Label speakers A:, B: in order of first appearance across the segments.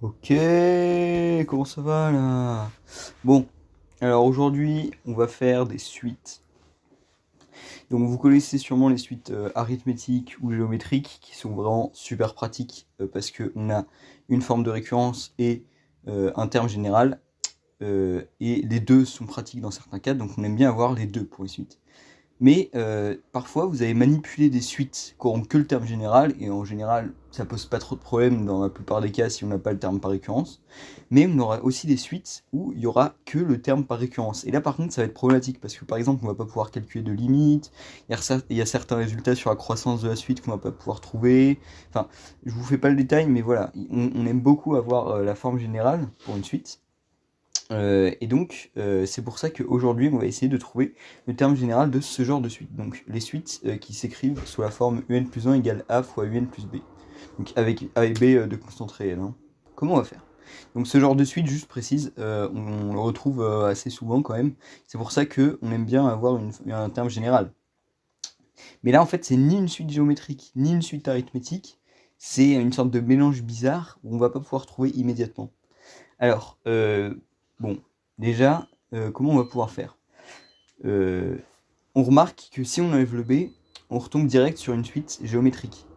A: Ok, comment ça va là? Bon, alors aujourd'hui, on va faire des suites. Donc vous connaissez sûrement les suites arithmétiques ou géométriques qui sont vraiment super pratiques parce qu'on a une forme de récurrence et un terme général. Et les deux sont pratiques dans certains cas, donc on aime bien avoir les deux pour les suites. Mais parfois, vous avez manipulé des suites qui n'auront que le terme général, et en général, ça pose pas trop de problèmes dans la plupart des cas si on n'a pas le terme par récurrence. Mais on aura aussi des suites où il y aura que le terme par récurrence. Et là, par contre, ça va être problématique parce que par exemple, on va pas pouvoir calculer de limites. Il y a certains résultats sur la croissance de la suite qu'on va pas pouvoir trouver. Enfin, je vous fais pas le détail, mais voilà, on aime beaucoup avoir la forme générale pour une suite. Et donc, c'est pour ça qu'aujourd'hui, on va essayer de trouver le terme général de ce genre de suite. Donc, les suites qui s'écrivent sous la forme un plus 1 égale a fois un plus b. Donc, avec a et b de constantes réelles. Hein. Comment on va faire? Donc, ce genre de suite, juste précise, on le retrouve assez souvent quand même. C'est pour ça qu'on aime bien avoir un terme général. Mais là, en fait, c'est ni une suite géométrique, ni une suite arithmétique. C'est une sorte de mélange bizarre où on va pas pouvoir trouver immédiatement. Alors, bon, déjà, comment on va pouvoir faire? On remarque que si on enlève le b, on retombe direct sur une suite géométrique.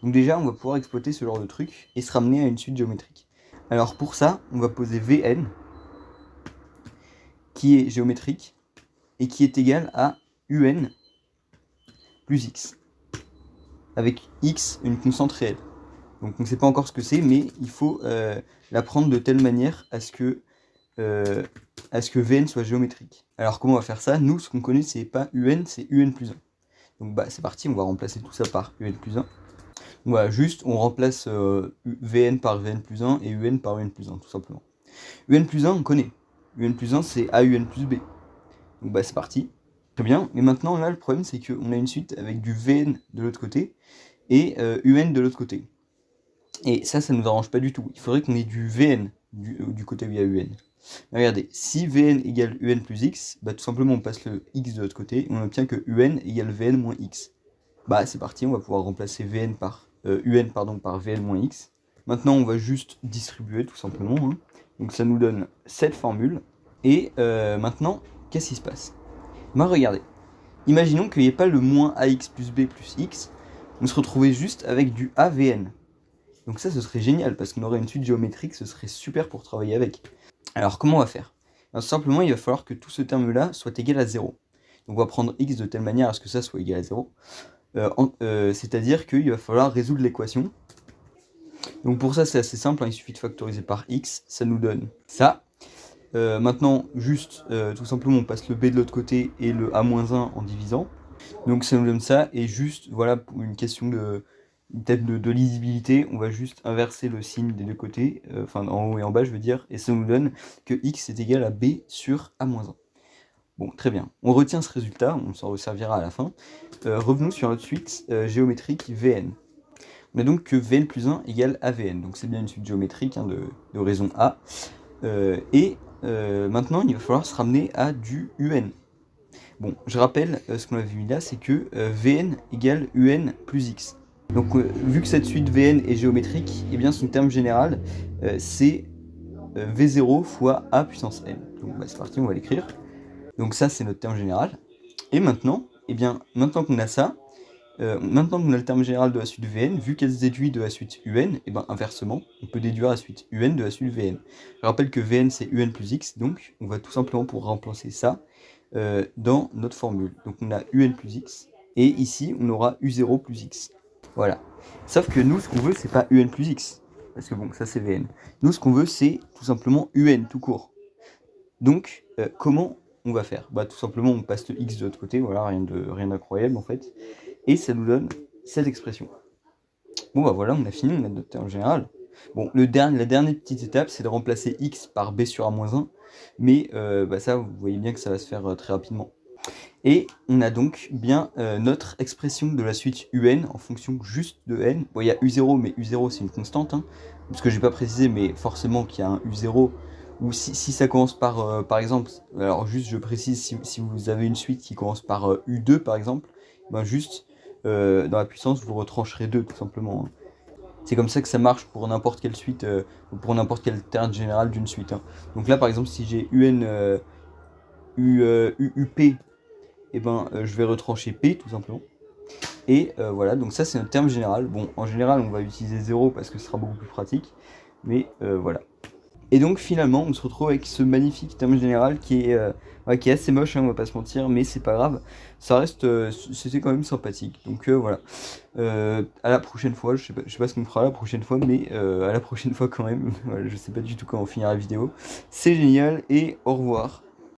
A: Donc déjà, on va pouvoir exploiter ce genre de truc et se ramener à une suite géométrique. Alors pour ça, on va poser Vn, qui est géométrique, et qui est égal à un plus x, avec x une constante réelle. Donc on ne sait pas encore ce que c'est, mais il faut la prendre de telle manière à ce que Vn soit géométrique. Alors comment on va faire ça? Nous, ce qu'on connaît, c'est pas un, c'est un plus 1. Donc bah c'est parti, on va remplacer tout ça par un plus 1. Voilà, juste on remplace Vn par Vn plus 1 et un par un plus 1, tout simplement. Un plus 1, on connaît. Un plus 1, c'est AUN plus B. Donc bah c'est parti. Très bien, mais maintenant là, le problème, c'est qu'on a une suite avec du Vn de l'autre côté et un de l'autre côté. Et ça nous arrange pas du tout. Il faudrait qu'on ait du Vn du côté où il y a un. Regardez, si Vn égale un plus x, bah tout simplement on passe le x de l'autre côté et on obtient que un égale Vn moins x. Bah c'est parti, on va pouvoir remplacer Vn par un par Vn moins x. Maintenant on va juste distribuer tout simplement. Hein. Donc ça nous donne cette formule. Et maintenant, qu'est-ce qui se passe? Bah regardez, imaginons qu'il n'y ait pas le moins ax plus b plus x, on se retrouvait juste avec du avn. Donc ça ce serait génial parce qu'on aurait une suite géométrique, ce serait super pour travailler avec. Alors comment on va faire? Alors, simplement, il va falloir que tout ce terme-là soit égal à 0. Donc on va prendre x de telle manière à ce que ça soit égal à 0. C'est-à-dire qu'il va falloir résoudre l'équation. Donc pour ça, c'est assez simple, hein, il suffit de factoriser par x, ça nous donne ça. Maintenant, juste, tout simplement, on passe le b de l'autre côté et le a-1 en divisant. Donc ça nous donne ça, et juste, voilà, pour une question de lisibilité, on va juste inverser le signe des deux côtés, enfin en haut et en bas je veux dire, et ça nous donne que x est égal à b sur a-1. Bon, très bien. On retient ce résultat, on s'en resservira à la fin. Revenons sur notre suite géométrique Vn. On a donc que Vn plus 1 égale AVN, donc c'est bien une suite géométrique hein, de raison A. Maintenant, il va falloir se ramener à du un. Bon, je rappelle, ce qu'on avait mis là, c'est que Vn égale un plus x. Donc vu que cette suite Vn est géométrique, eh bien son terme général c'est V0 fois A puissance n. Donc bah, c'est parti, on va l'écrire. Donc ça c'est notre terme général. Et maintenant, eh bien, maintenant qu'on a ça, maintenant qu'on a le terme général de la suite Vn, vu qu'elle se déduit de la suite un, et ben inversement, on peut déduire la suite un de la suite Vn. Je rappelle que Vn c'est un plus x, donc on va tout simplement pour remplacer ça dans notre formule. Donc on a un plus x, et ici on aura u0 plus x. Voilà. Sauf que nous, ce qu'on veut, c'est pas un plus x, parce que bon, ça c'est Vn. Nous, ce qu'on veut, c'est tout simplement un, tout court. Donc, comment on va faire? Bah tout simplement, on passe le x de l'autre côté, voilà, rien d'incroyable en fait. Et ça nous donne cette expression. Bon bah voilà, on a fini, on a notre terme général. Bon, la dernière petite étape, c'est de remplacer x par b sur a-1, mais bah ça, vous voyez bien que ça va se faire très rapidement. Et on a donc bien notre expression de la suite un en fonction juste de n. Bon, il y a u0, mais u0 c'est une constante, hein, parce que j'ai pas précisé, mais forcément qu'il y a un u0, ou si ça commence par exemple, alors juste je précise, si vous avez une suite qui commence par u2 par exemple, ben juste dans la puissance vous retrancherez 2 tout simplement. Hein. C'est comme ça que ça marche pour n'importe quelle suite, ou pour n'importe quel terme général d'une suite, hein. Donc là, par exemple, si j'ai UN, UP, et ben, je vais retrancher P, tout simplement. Et voilà, donc ça, c'est un terme général. Bon, en général, on va utiliser 0 parce que ce sera beaucoup plus pratique. Mais voilà. Et donc finalement, on se retrouve avec ce magnifique terme général ouais, qui est assez moche, hein, on va pas se mentir, mais c'est pas grave. Ça reste, c'était quand même sympathique. Donc voilà. À la prochaine fois, je sais pas ce qu'on fera la prochaine fois, mais à la prochaine fois quand même. Voilà, je sais pas du tout quand on finira la vidéo. C'est génial et au revoir.